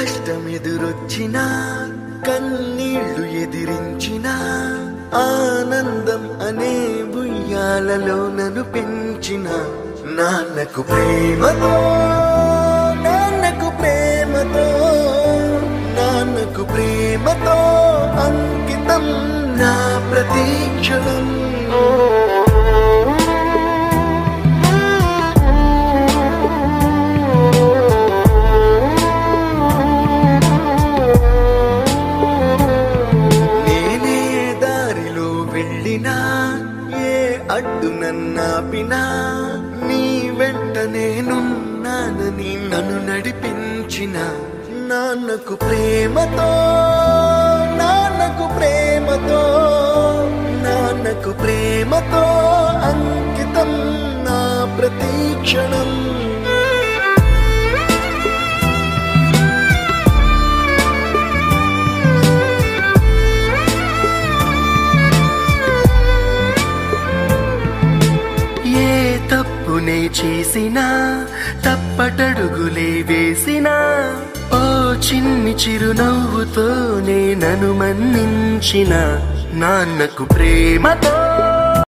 కష్టమెదురొచ్చినా కన్నీళ్లు ఎదిరించినా ఆనందం అనే ఉయ్యాలలో నన్ను పెంచిన నాన్నకు ప్రేమతో నాన్నకు ప్రేమతో నాన్నకు ప్రేమతో అంకితం నా ప్రతీక్షణం. ఏ అడ్డు నన్నాపినా నీ వెంట నేనున్నానని నన్ను నడిపించిన నాన్నకు ప్రేమతో నాన్నకు ప్రేమతో నాన్నకు ప్రేమతో అంకితం నా ప్రతీక్షణం. తప్పునే చేసినా తప్పటడుగులే వేసినా ఓ చిన్ని చిరునవ్వుతోనే నన్ను మన్నించిన నాన్నకు ప్రేమతో